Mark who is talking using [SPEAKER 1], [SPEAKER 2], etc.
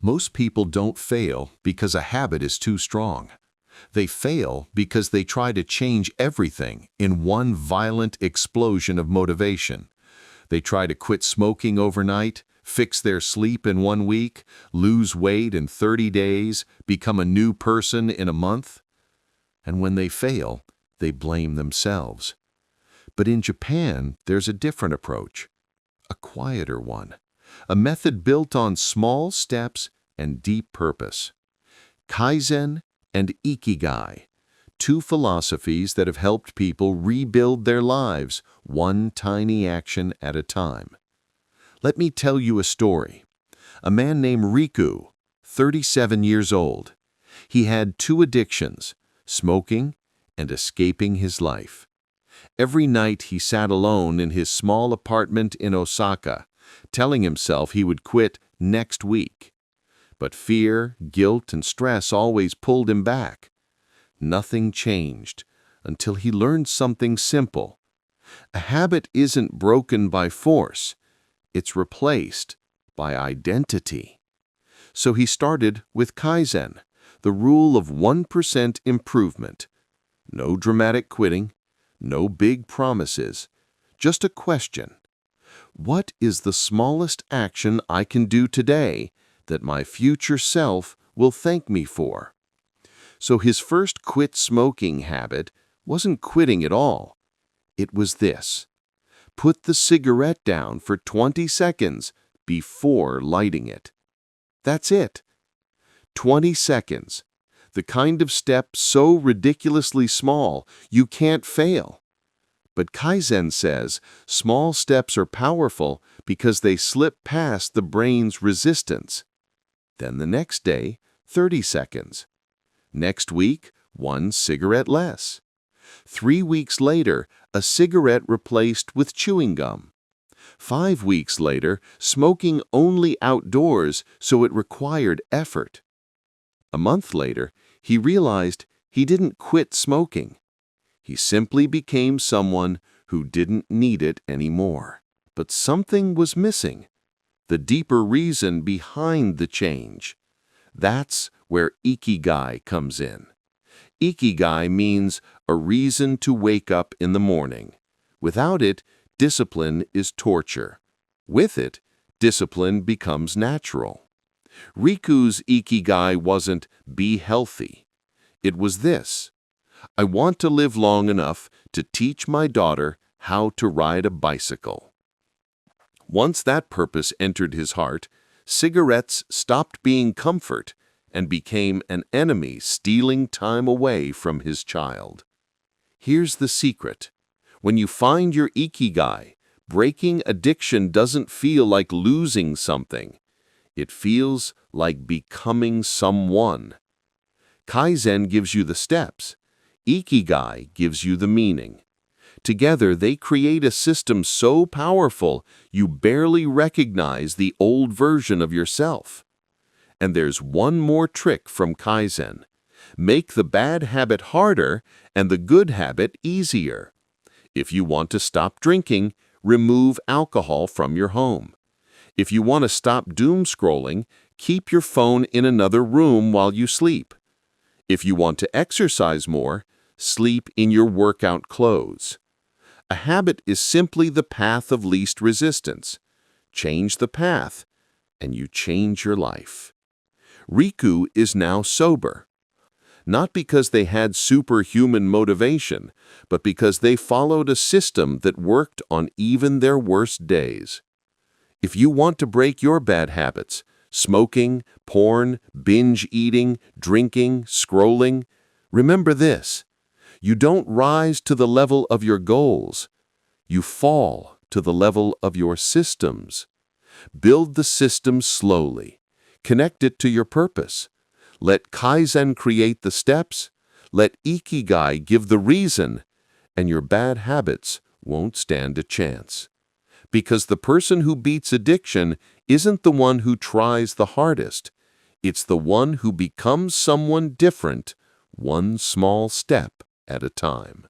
[SPEAKER 1] Most people don't fail because a habit is too strong. They fail because they try to change everything in one violent explosion of motivation. They try to quit smoking overnight, fix their sleep in 1 week, lose weight in 30 days, become a new person in a month. And when they fail, they blame themselves. But in Japan, there's a different approach, a quieter one, a method built on small steps and deep purpose. Kaizen and Ikigai, two philosophies that have helped people rebuild their lives one tiny action at a time. Let me tell you a story. A man named Riku, 37 years old. He had two addictions, smoking and escaping his life. Every night he sat alone in his small apartment in Osaka, telling himself he would quit next week. But fear, guilt, and stress always pulled him back. Nothing changed until he learned something simple. A habit isn't broken by force, it's replaced by identity. So he started with Kaizen, the rule of 1% improvement. No dramatic quitting, no big promises, just a question. What is the smallest action I can do today that my future self will thank me for? So his first quit smoking habit wasn't quitting at all. It was this: put the cigarette down for 20 seconds before lighting it. That's it. 20 seconds. The kind of step so ridiculously small you can't fail. But Kaizen says small steps are powerful because they slip past the brain's resistance. Then the next day, 30 seconds. Next week, 1 cigarette less. 3 weeks later, a cigarette replaced with chewing gum. 5 weeks later, smoking only outdoors, so it required effort. A month later, he realized he didn't quit smoking. He simply became someone who didn't need it anymore. But something was missing. The deeper reason behind the change. That's where Ikigai comes in. Ikigai means a reason to wake up in the morning. Without it, discipline is torture. With it, discipline becomes natural. Riku's Ikigai wasn't be healthy. It was this: I want to live long enough to teach my daughter how to ride a bicycle. Once that purpose entered his heart, cigarettes stopped being comfort and became an enemy stealing time away from his child. Here's the secret. When you find your Ikigai, breaking addiction doesn't feel like losing something. It feels like becoming someone. Kaizen gives you the steps. Ikigai gives you the meaning. Together, they create a system so powerful you barely recognize the old version of yourself. And there's one more trick from Kaizen. Make the bad habit harder and the good habit easier. If you want to stop drinking, remove alcohol from your home. If you want to stop doom scrolling, keep your phone in another room while you sleep. If you want to exercise more, sleep in your workout clothes. A habit is simply the path of least resistance. Change the path, and you change your life. Riku is now sober. Not because they had superhuman motivation, but because they followed a system that worked on even their worst days. If you want to break your bad habits, smoking, porn, binge eating, drinking, scrolling, remember this: you don't rise to the level of your goals. You fall to the level of your systems. Build the system slowly. Connect it to your purpose. Let Kaizen create the steps. Let Ikigai give the reason, and your bad habits won't stand a chance. Because the person who beats addiction isn't the one who tries the hardest. It's the one who becomes someone different, one small step at a time.